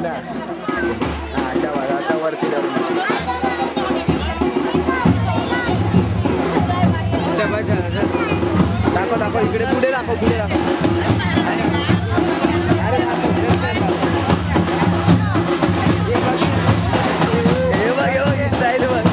ना हा अशा वरती धरून दाखव दाखव इकडे पुढे दाखव अरे दाखव हे बघ ही स्टाईल बघ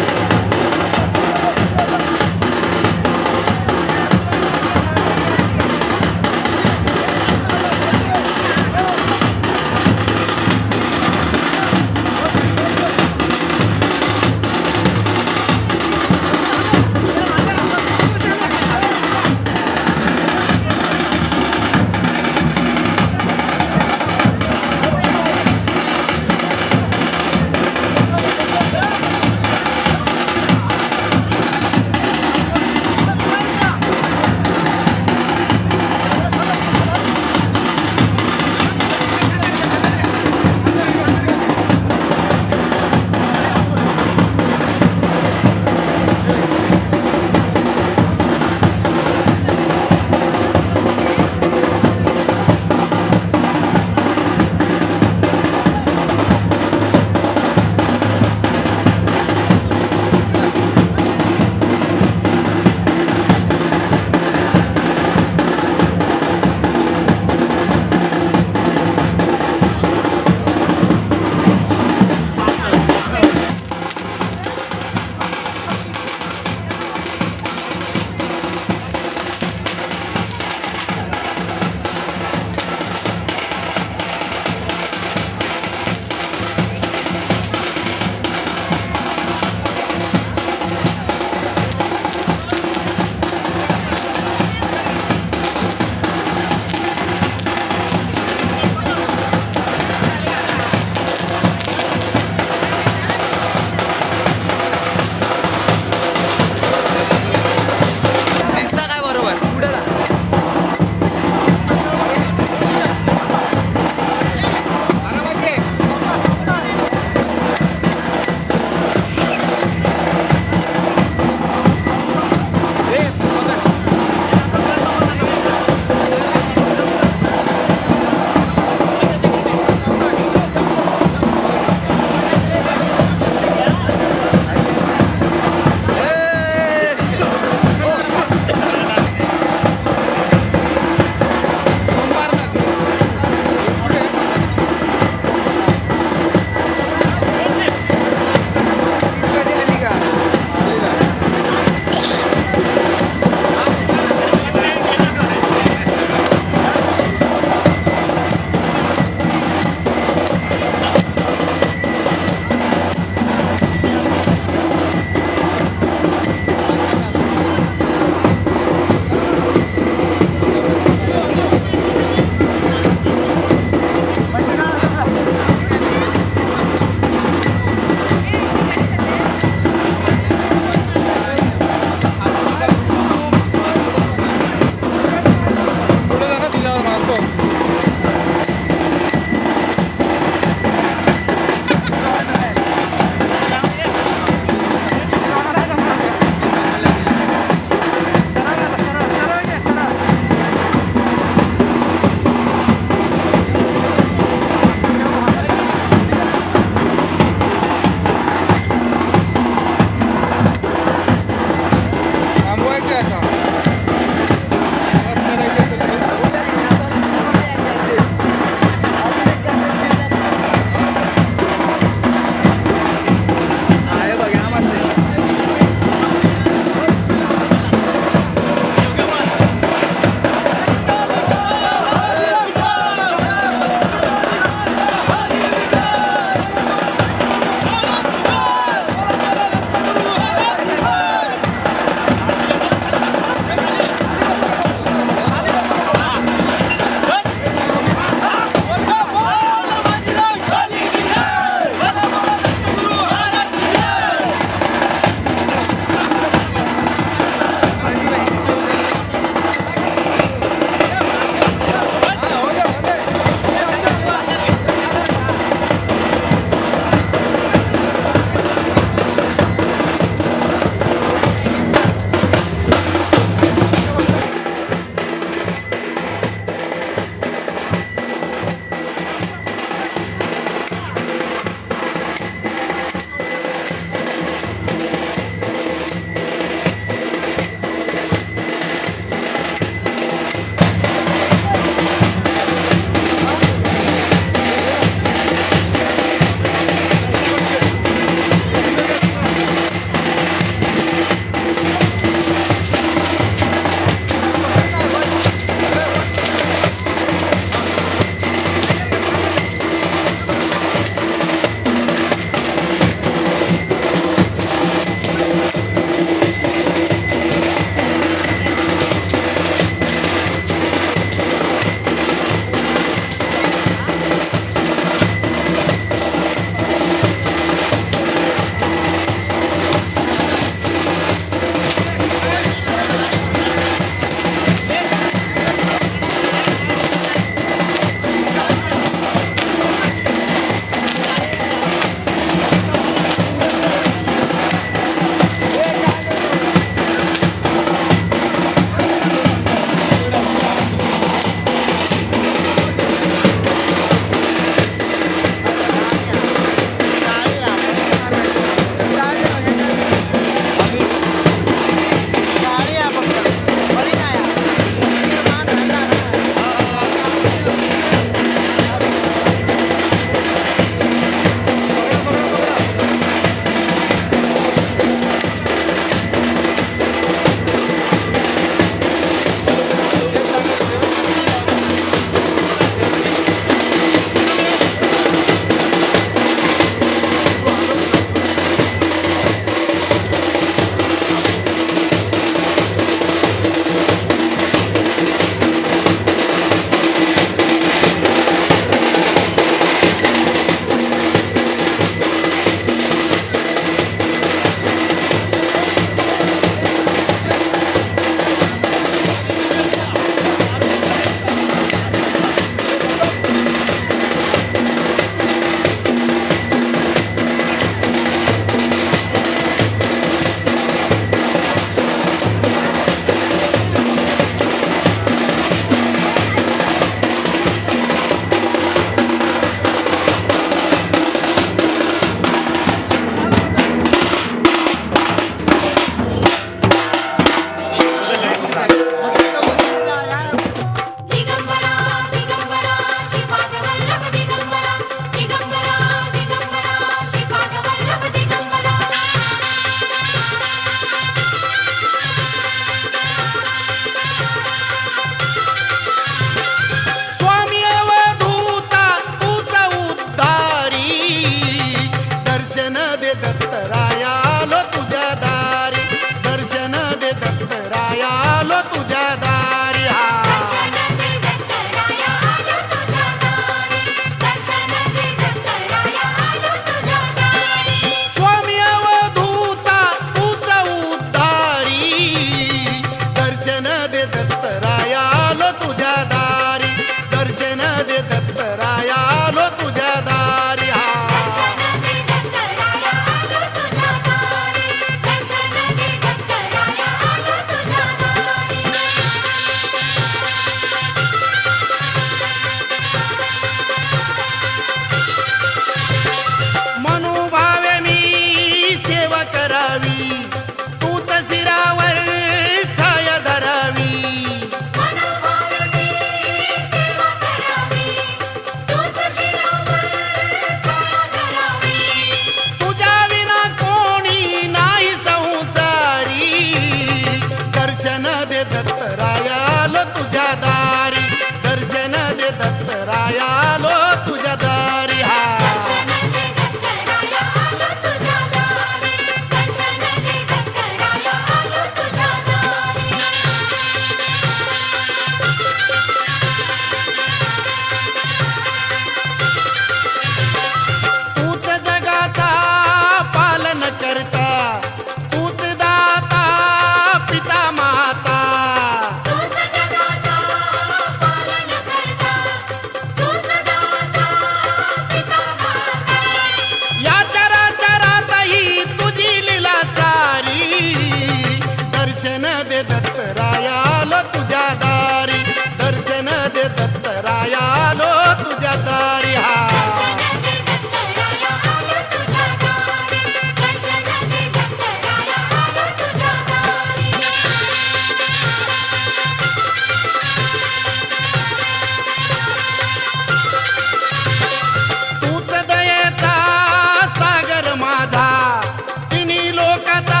लोकाचा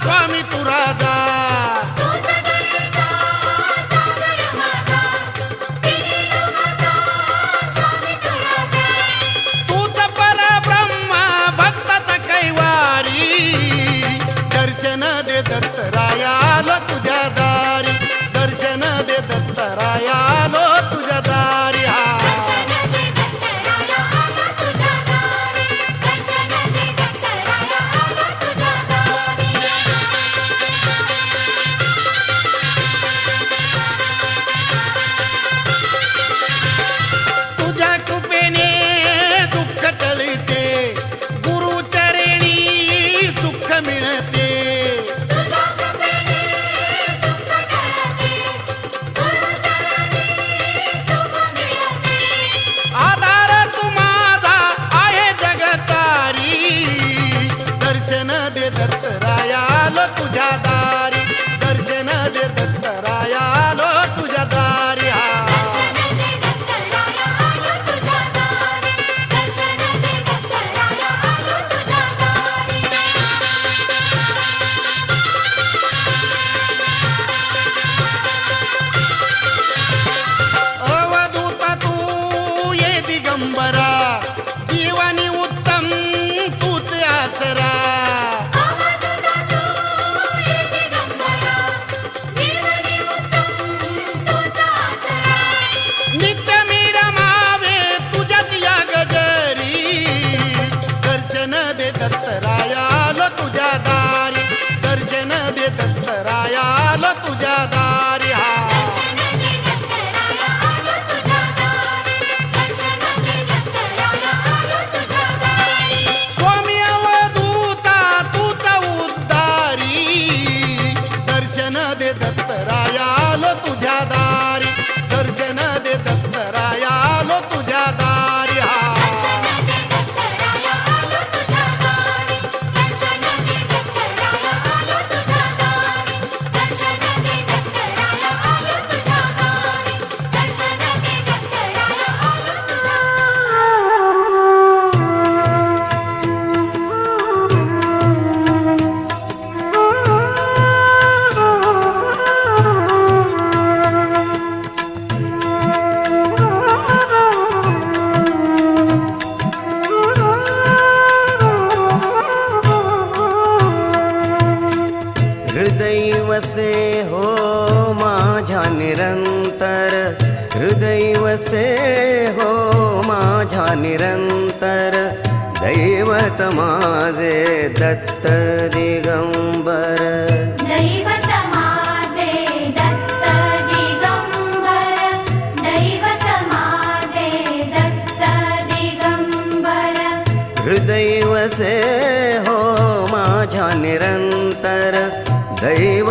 स्वामी तू राजा, तूच परब्रह्म भक्ताचा कैवारी. दर्शन दे दत्तरायालो तुझ्या दारी, दर्शन दे दत्तरायालो तुझ्या दारी. हा तुझ्या कृपेने दुःख टळते, गुरुचरणी सुख मिळते. आधार तू माझा आहे जगतारी. दर्शन दे दत्तरायालो तुझ्या दारी, दर्शन दे दत्तरायालो तुझ्या दारी. हा अवधूत तू ये दिगंबरा, जीवनी उत्तम तूच आसरा. नित्य मी रमावे तुझ्याच या गजरी. दर्शन दे दत्तरायालो तुझ्या दारी, दर्शन दे दत्तरायालो तुझ्या दारी. हा स्वामी अवधूता तूचा उद्धारी. दर्शन दे दत्तरायालो तुझ्या दारी, दर्शन दे दत्तरायालो तुझ्या दारी. हा हृदय वसे हो माझ्या निरंतर, हृदय वसे हो माझ्या निरंतर. दैवत माझे दत्त दिगंबर, दैवत माझे दत्त दिगंबर, दैवत माझे दत्त दिगंबर. हृदय वसे हो माझ्या निरंतर. दैव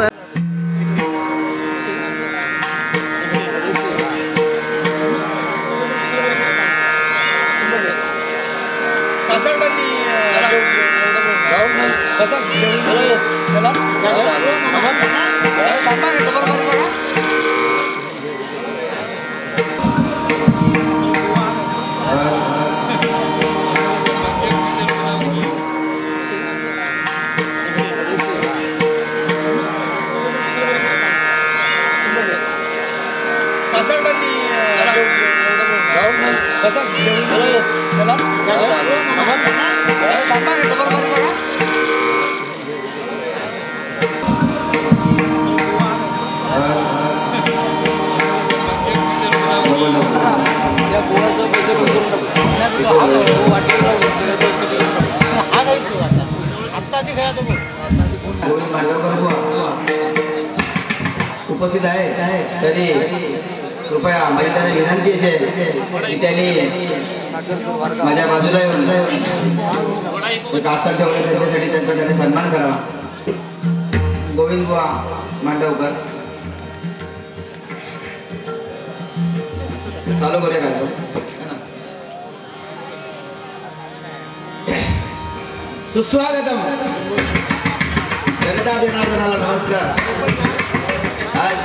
उपस्थित आहे तरी कृपया माझी त्यांना विनंती आहे की त्यांनी माझ्या बाजूला येऊन एक आसन ठेवले त्यांच्यासाठी त्यांचा त्याने सन्मान करावा. गोविंद बुवा मांडवकर चालू करूया का? सुस्वागतम जनता जनार्दनाला नमस्कार. आज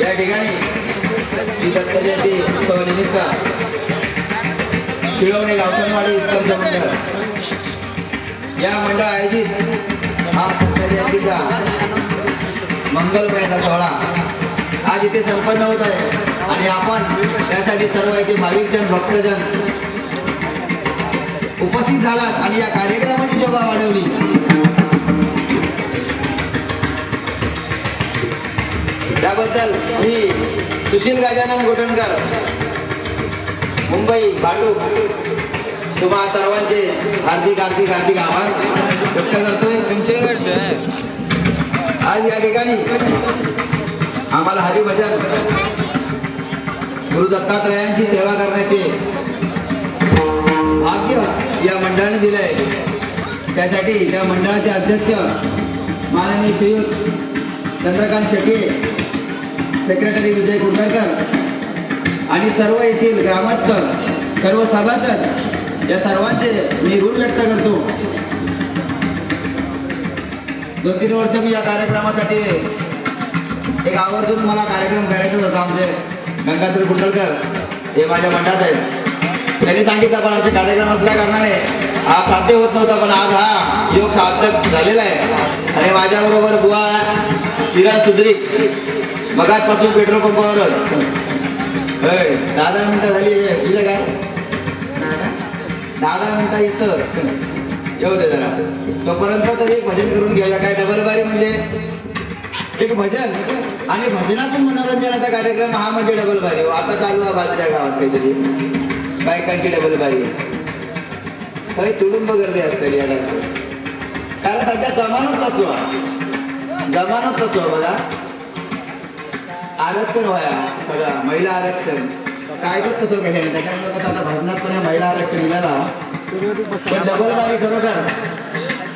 या ठिकाणी श्री दत्त जयंती उत्सवानिमित्त शिळवणे गावसनवाडी उत्सव मंडळ या मंडळ आयोजित हा पंढरीचा मंगलमयाचा सोहळा आज इथे संपन्न होत आहे आणि आपण त्यासाठी सर्व इथे भाविकजन भक्तजन उपस्थित झालात आणि या कार्यक्रमाची शोभा वाढवली. त्याबद्दल मी सुशील गजानन गोटणकर मुंबई भाटू तुम्हा सर्वांचे हार्दिक हार्दिक हार्दिक आभार व्यक्त करतोय. आज या ठिकाणी आम्हाला हरिभजन गुरु दत्तात्रयांची सेवा करण्याचे भाग्य या मंडळाने दिलंय. त्यासाठी त्या मंडळाचे अध्यक्ष माननीय श्रीयुत चंद्रकांत शेट्टी, सेक्रेटरी विजय कुंडरकर आणि सर्व येथील ग्रामस्थ सर्व सभासद या सर्वांचे मी ऋण व्यक्त करतो. 2-3 वर्ष मी या कार्यक्रमासाठी एक आवर्जून मला कार्यक्रम करायचाच होता. आमचे गंगाधर कुंडलकर हे माझ्या मंडळात आहेत. त्यांनी सांगितलं पण आमच्या कार्यक्रमातल्या कारणाने हा साध्य होत नव्हता, पण आज हा योग सार्थक झालेला आहे. आणि माझ्याबरोबर बुवा किरण सुद्रिक मगाचपासून पेट्रोल पंपावरच 10 मिनिटं झाली. इथं काय 10 मिनिटं इथं येऊ दे जरा. तोपर्यंत तर एक भजन करून घेऊया. काय डबलबारी म्हणजे एक भजन आणि भजनातून मनोरंजनाचा कार्यक्रम हा म्हणजे डबलबारी. आता चालू आहे बाजूच्या गावात काहीतरी बायकांची डबलबारी. काही तुडुंब गर्दी असते या डायरेक्ट. कारण सध्या जमानत तसो बघा. आरक्षण व्हाया सगळं महिला आरक्षण कायदोच तसं केलं. त्याच्यामुळे कसं आता भजनात पण महिला आरक्षण मिळाला. पण डबलबारी खरोखर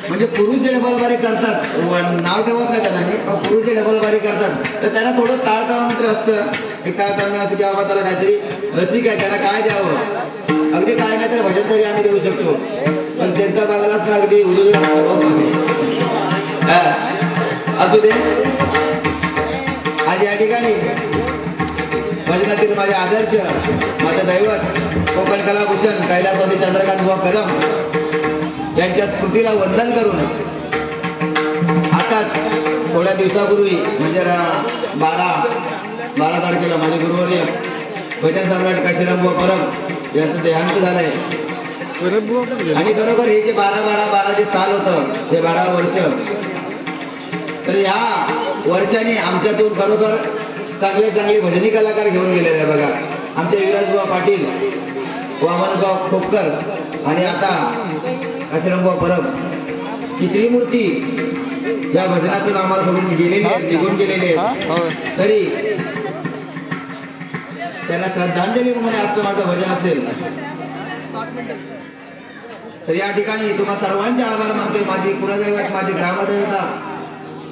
म्हणजे पुरुष जे डबलबारी करतात, नाव ठेवत नाही त्यांना मी, पुरुष जे डबलबारी करतात तर त्यांना थोडं ताळतंत्र असतं. एक ताळतम्य असतं की बाबा त्याला काहीतरी रसिक आहे, त्याला काय द्यावं. अगदी काय नाही तर भजन तरी आम्ही देऊ शकतो, पण त्यांचा बघायला तर अगदी असू दे. आज या ठिकाणी भजनातील माझे आदर्श, माझं दैवत कोकण कलाभूषण कैलासवासी चंद्रकांत बुवा कदम यांच्या स्मृतीला वंदन करून आताच थोड्या दिवसापूर्वी म्हणजे 12 तारखेला माझे गुरुवर्य भजन सम्राट काशीराम बुवा परब यांचं देहांत झालंय. आणि खरोखर हे जे 12 जे साल होतं, हे 12 वर्ष, तर या वर्षाने आमच्यातून खरोखर चांगले भजनी कलाकार घेऊन गेलेले आहे. बघा आमचे विराजबुवा पाटील, वामनगाव खोपकर आणि आता काशीरामबुवा परब ही त्रिमूर्ती या भजनातून आम्हाला सोडून गेलेली आहेत, निघून गेलेले आहेत. तरी त्यांना श्रद्धांजली म्हणून आजचं माझं भजन असेल. तर या ठिकाणी तुम्हा सर्वांचे आभार मानतोय. माझी कुलदैवत, माझी ग्रामदेवता,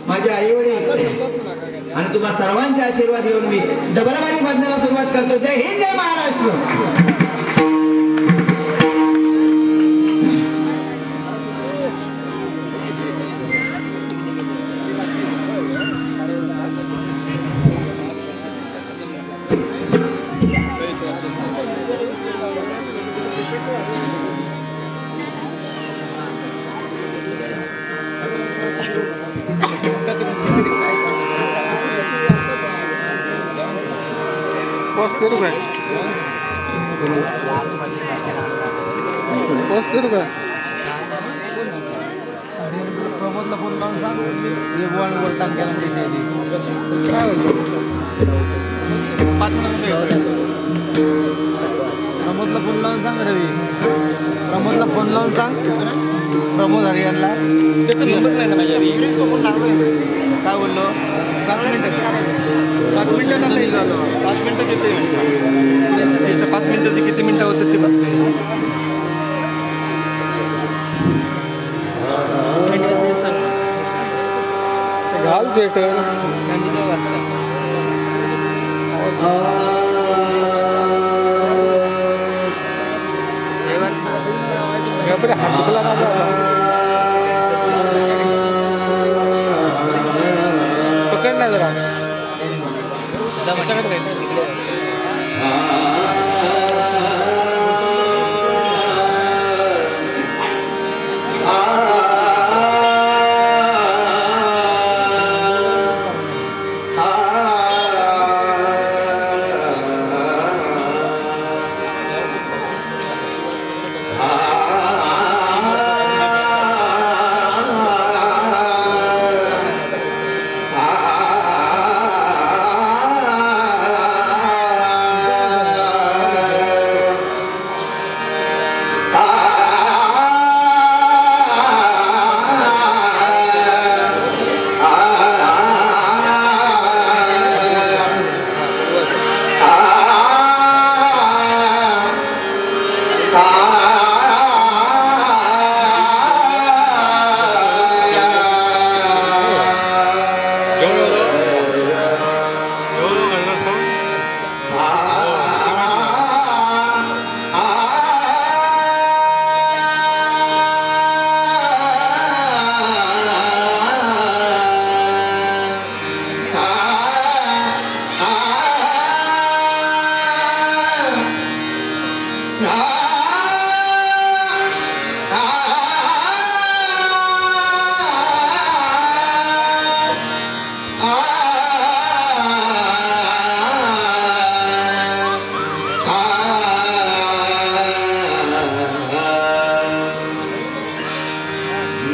माझे आई वडील आणि तुम्हा सर्वांचे आशीर्वाद घेऊन मी डबलबारी भजनाला सुरुवात करतो. जय हिंद, जय महाराष्ट्र. पोस्ट करू काय? पोस्ट करू का? प्रमोदला फोन लावून सांग. हे बुवाने वर टांग केला काय प्रमोदला फोन लावून सांग. रवी प्रमोदला फोन लावून सांग. प्रमोद हरियाणला काय बोललो? 5 मिनिटं नाही झालं. 5 मिनिटं किती 5 मिनिटाचे किती मिनिटं होतात ते बघते. घाल स्वेटर हातला पकड ना जरा आ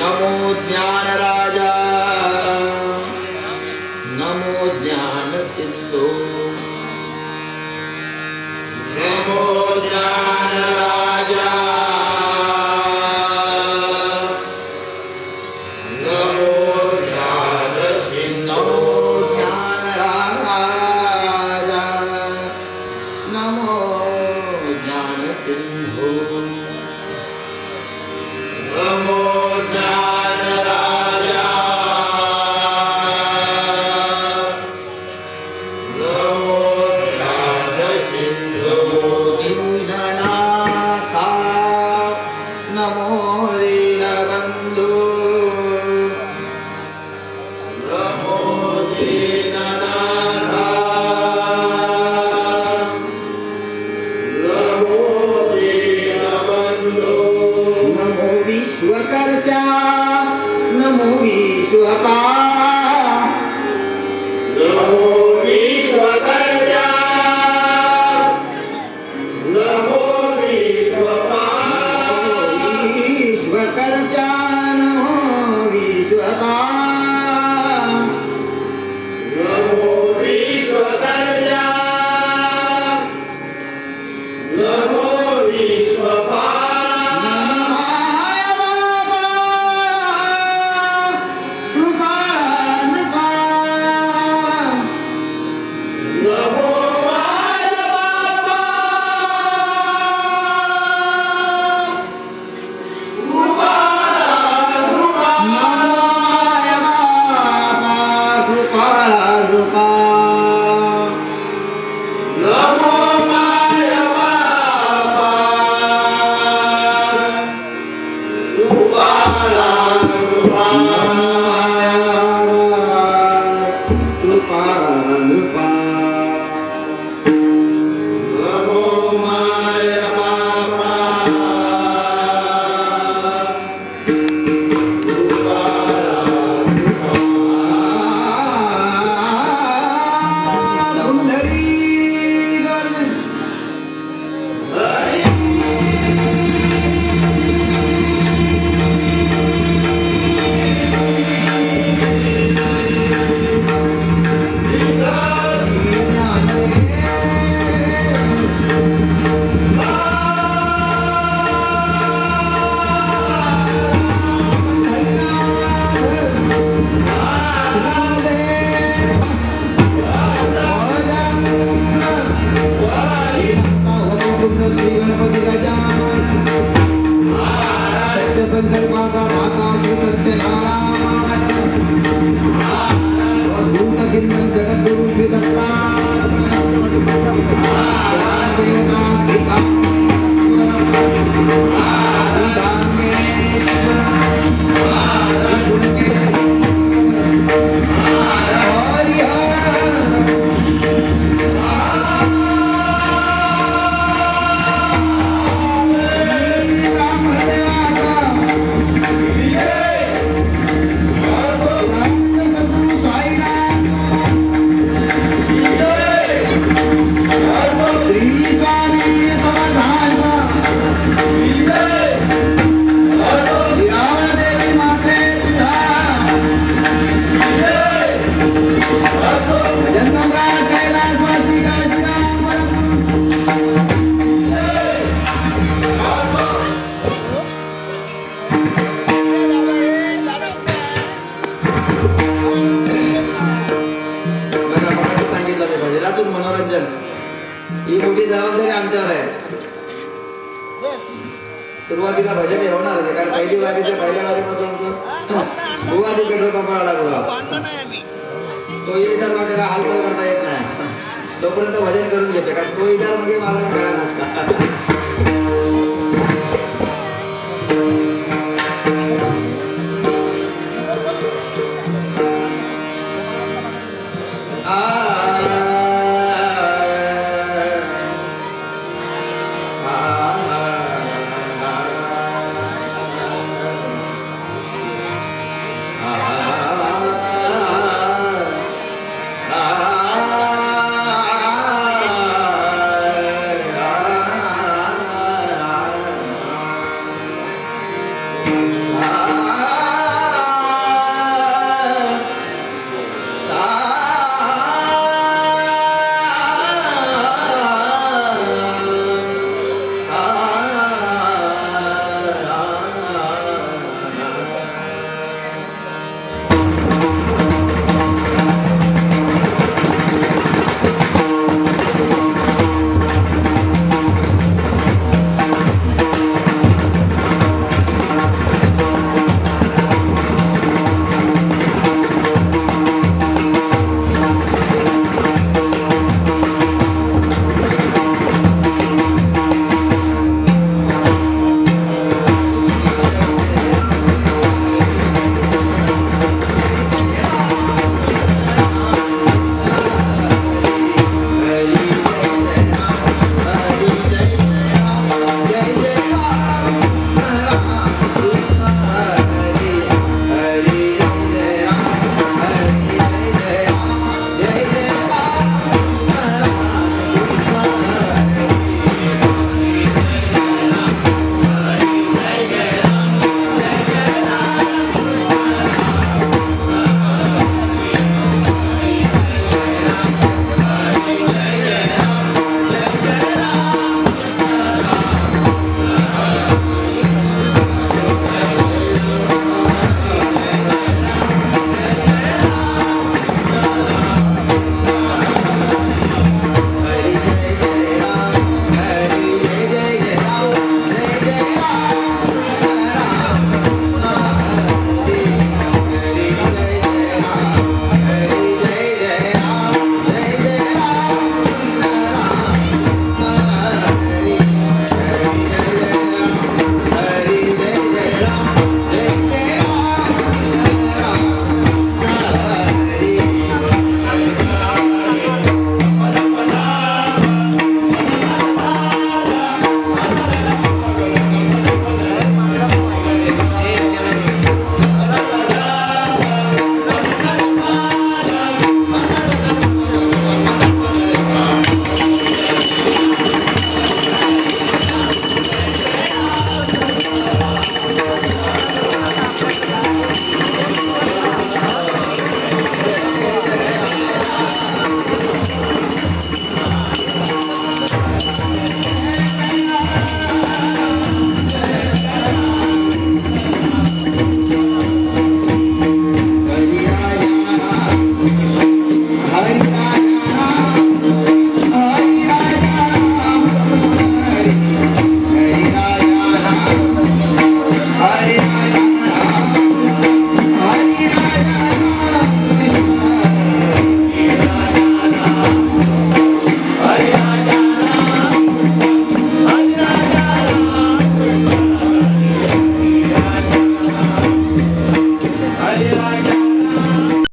नमो ज्ञान राजा नमो ज्ञान सिंधू नमो ज्ञान राजा नमो ज्ञान सिंधू ज्ञान राजा नमो ज्ञान सिंधू नमो ज्ञान राजा नमो ज्ञान सिंधू दीननाथा नमो दीनबंधु नमो दीननाथा नमो दीनबंधु नमो विश्वकर्ता नमो विश्वपा नमो विश्वकर्ता नमो विश्वपा विश्वकर्ता नमो विश्वपा नमो विश्वकर्ता नमो विश्वपा संकल्पाचा दाता सुसत्य नारायण अद्भुत चिंतन जगद्गुरु श्री दत्ता देवता स्थिता मनोरंजन ही मोठी जबाबदारी आमच्यावर आहे. सुरुवातीला भजन होणार होते कारण पहिली वारीच्या पहिल्या वारीपासून बुवा ती पेट्रोल पंपाला लागला तो ये सर्व त्याला हालचाल करता येत नाही तोपर्यंत भजन करून घेते कारण तो इतर मग मला करा